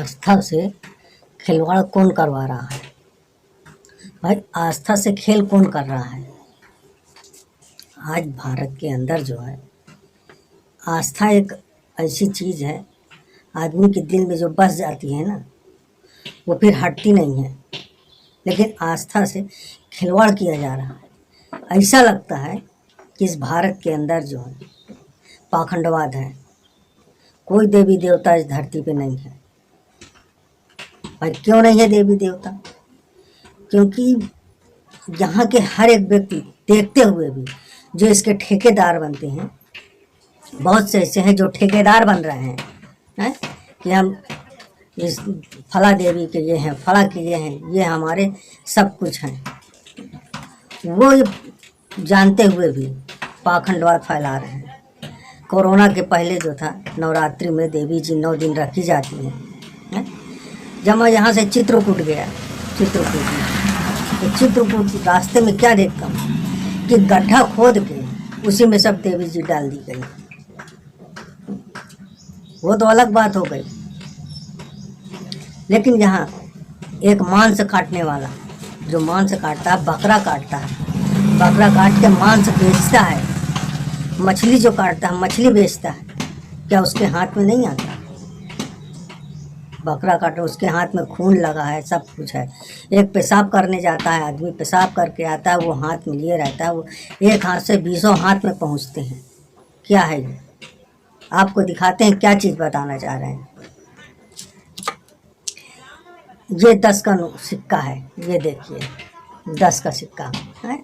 आस्था से खिलवाड़ कौन करवा रहा है? भाई, आस्था से खेल कौन कर रहा है? आज भारत के अंदर जो है, आस्था एक ऐसी चीज़ है, आदमी के दिल में जो बस जाती है ना, वो फिर हटती नहीं है। लेकिन आस्था से खिलवाड़ किया जा रहा है। ऐसा लगता है कि इस भारत के अंदर जो है पाखंडवाद है। कोई देवी देवता इस धरती पे नहीं है। भाई, क्यों नहीं है देवी देवता? क्योंकि यहाँ के हर एक व्यक्ति देखते हुए भी जो इसके ठेकेदार बनते हैं, बहुत से ऐसे हैं जो ठेकेदार बन रहे हैं, कि हम इस फला देवी के ये हैं, फला के ये हैं, ये हमारे सब कुछ हैं। वो जानते हुए भी पाखंडवाद फैला रहे हैं। कोरोना के पहले जो था, नवरात्रि में देवी जी 9 दिन रखी जाती हैं। जब मैं यहाँ से चित्रकूट गया, तो चित्रकूट रास्ते में क्या देखता हूँ कि गड्ढा खोद के उसी में सब देवी जी डाल दी गई। वो तो अलग बात हो गई। लेकिन यहाँ एक मांस काटने वाला, जो मांस काटता है, बकरा काटता है, बकरा काट के मांस बेचता है, मछली जो काटता है मछली बेचता है, क्या उसके हाथ में नहीं आता? बकरा काटो, उसके हाथ में खून लगा है, सब कुछ है। एक पेशाब करने जाता है आदमी, पेशाब करके आता है, वो हाथ में लिए रहता है, वो एक हाथ से 20 हाथ में पहुंचते हैं। क्या है ये? आपको दिखाते हैं क्या चीज़ बताना चाह रहे हैं। ये 10 का सिक्का है, ये देखिए 10 का सिक्का है।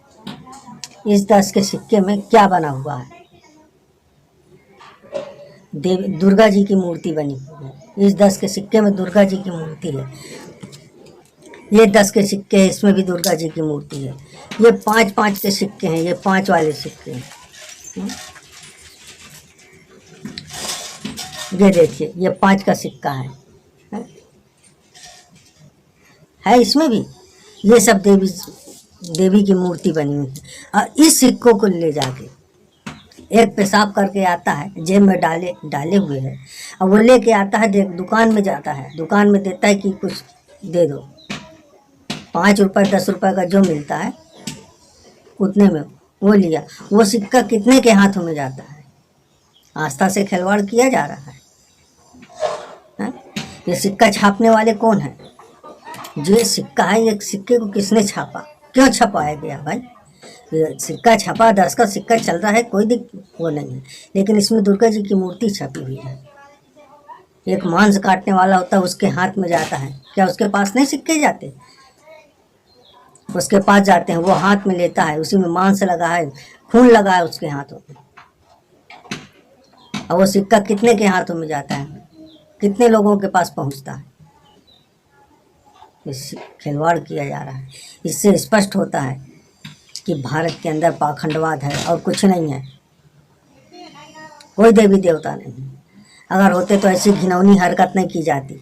इस 10 के सिक्के में क्या बना हुआ है? दुर्गा जी की मूर्ति बनी हुई है। इस 10 के सिक्के में दुर्गा जी की मूर्ति है। ये 10 के सिक्के हैं, इसमें भी दुर्गा जी की मूर्ति है। ये 5-5 के सिक्के हैं, ये 5 वाले सिक्के हैं। ये देखिए, ये 5 का सिक्का है इसमें भी ये सब देवी की मूर्ति बनी हुई है। और इस सिक्कों को ले जाके एक पेशाब करके आता है, जेब में डाले हुए है, और वो लेके आता है, दुकान में जाता है, दुकान में देता है कि कुछ दे दो। 5 रुपये 10 रुपये का जो मिलता है उतने में वो लिया। वो सिक्का कितने के हाथों में जाता है? आस्था से खिलवाड़ किया जा रहा है। ये सिक्का छापने वाले कौन है? जो ये सिक्का है, ये सिक्के को किसने छापा? क्यों छपाया गया? भाई, सिक्का छपा, 10 का सिक्का चल रहा है, कोई वो नहीं है। लेकिन इसमें दुर्गा जी की मूर्ति छपी हुई है। एक मांस काटने वाला होता है, उसके हाथ में जाता है, क्या उसके पास नहीं सिक्के जाते? उसके पास जाते हैं, वो हाथ में लेता है, उसी में मांस लगा है, खून लगा है उसके हाथों में, और वो सिक्का कितने के हाथों में जाता है? कितने लोगों के पास पहुंचता है? इस खिलवाड़ किया जा रहा है। इससे स्पष्ट होता है कि भारत के अंदर पाखंडवाद है और कुछ नहीं है। कोई देवी देवता नहीं। अगर होते तो ऐसी घिनौनी हरकत नहीं की जाती।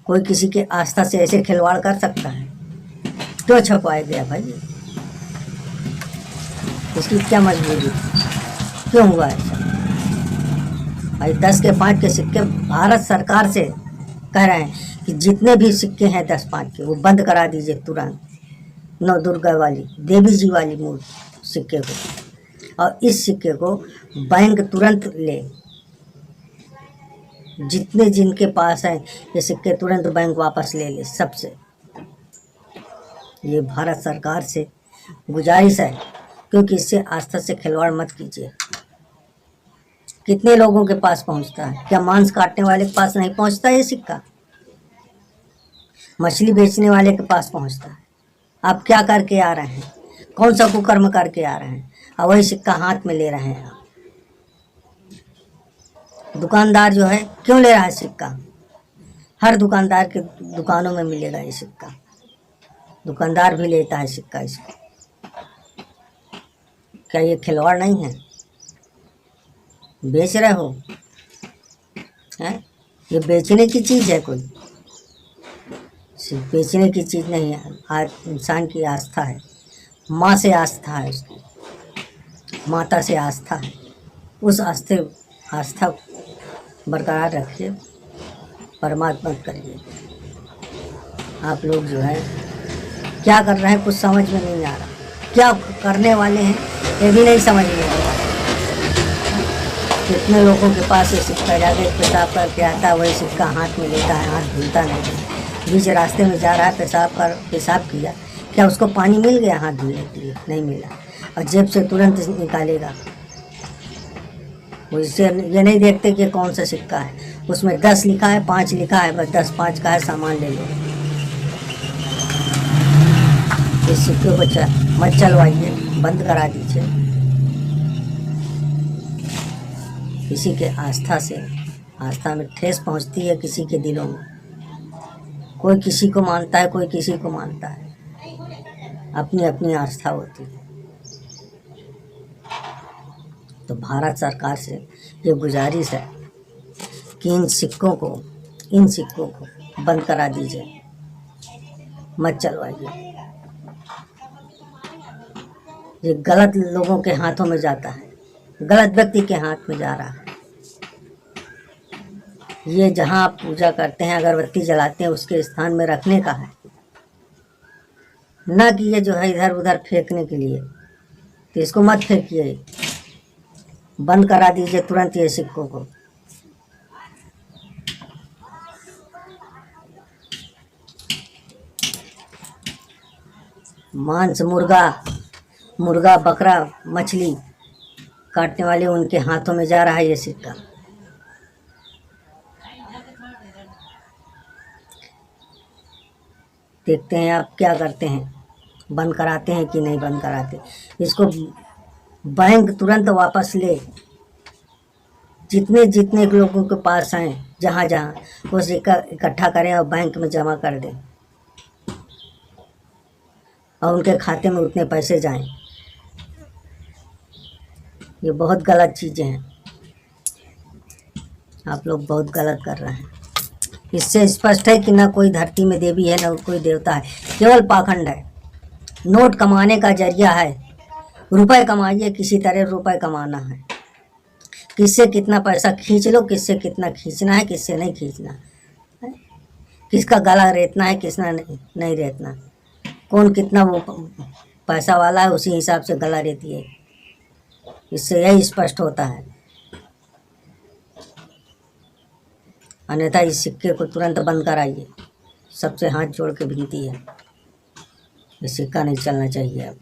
कोई किसी के आस्था से ऐसे खिलवाड़ कर सकता है? क्यों छपाया गया भाई? इसकी क्या मजबूरी? क्यों हुआ ऐसा? भाई, 10 के 5 के सिक्के भारत सरकार से कह रहे हैं कि जितने भी सिक्के हैं 10-5 के, वो बंद करा दीजिए तुरंत। नौ दुर्गा वाली, देवी जी वाली मूर्ति सिक्के को, और इस सिक्के को बैंक तुरंत ले। जितने जिनके पास है ये सिक्के, तुरंत बैंक वापस ले ले सबसे। ये भारत सरकार से गुजारिश है, क्योंकि इससे आस्था से खिलवाड़ मत कीजिए। कितने लोगों के पास पहुंचता है? क्या मांस काटने वाले के पास नहीं पहुंचता ये सिक्का? मछली बेचने वाले के पास पहुंचता है। आप क्या करके आ रहे हैं? कौन सा कुकर्म करके आ रहे हैं, और वही सिक्का हाथ में ले रहे हैं आप? दुकानदार जो है क्यों ले रहा है सिक्का? हर दुकानदार के दुकानों में मिलेगा ये सिक्का। दुकानदार भी लेता है सिक्का इसको। क्या ये खिलवाड़ नहीं है? बेच रहे हो हैं? ये बेचने की चीज़ है कोई? सिर्फ बेचने की चीज़ नहीं है। आज इंसान की आस्था है, माँ से आस्था है उसकी, माता से आस्था है। उस आस्था बरकरार रखिए, परमात्मा करिए। आप लोग जो है क्या कर रहे हैं कुछ समझ में नहीं आ रहा, क्या करने वाले हैं ये भी नहीं समझ में आ रहा। कितने लोगों के पास ये सिक्का जाके पेशाब करके आता है, वही सिक्का हाथ में लेता है, हाथ धुलता नहीं। बीच रास्ते में जा रहा है, पेशाब किया, क्या उसको पानी मिल गया हाथ धुलने के लिए? नहीं मिला, और जेब से तुरंत निकालेगा। वो इससे ये नहीं देखते कि कौन सा सिक्का है, उसमें 10 लिखा है, 5 लिखा है, बस 10 5 का है, सामान ले लो। इस सिक्के को मत चलवाइए, बंद करा दीजिए। किसी के आस्था में ठेस पहुंचती है किसी के दिलों में। कोई किसी को मानता है, कोई किसी को मानता है, अपनी अपनी आस्था होती है। तो भारत सरकार से ये गुजारिश है कि इन सिक्कों को बंद करा दीजिए, मत चलवाइए। ये गलत लोगों के हाथों में जाता है, गलत व्यक्ति के हाथ में जा रहा है। ये जहाँ आप पूजा करते हैं, अगरबत्ती जलाते हैं, उसके स्थान में रखने का है, ना कि ये जो है इधर उधर फेंकने के लिए। तो इसको मत फेंकिए, बंद करा दीजिए तुरंत ये सिक्कों को। मांस, मुर्गा, बकरा, मछली काटने वाले उनके हाथों में जा रहा है ये सिक्का। देखते हैं आप क्या करते हैं, बंद कराते हैं कि नहीं बंद कराते। इसको बैंक तुरंत वापस ले, जितने लोगों के पास हैं, जहाँ वो सिक्का इकट्ठा करें और बैंक में जमा कर दें, और उनके खाते में उतने पैसे जाएं। ये बहुत गलत चीज़ें हैं, आप लोग बहुत गलत कर रहे हैं। इससे स्पष्ट है कि ना कोई धरती में देवी है, ना कोई देवता है, केवल पाखंड है। नोट कमाने का जरिया है, रुपए कमाइए, किसी तरह रुपए कमाना है। किससे कितना पैसा खींच लो, किससे कितना खींचना है, किससे नहीं खींचना है, किसका गला रेतना है, किसना नहीं रेतना, कौन कितना वो पैसा वाला है, उसी हिसाब से गला रेती है। इससे यही स्पष्ट होता है। अन्यथा इस सिक्के को तुरंत बंद कराइए, सबसे हाथ जोड़ के विनती है। ये सिक्का नहीं चलना चाहिए अब।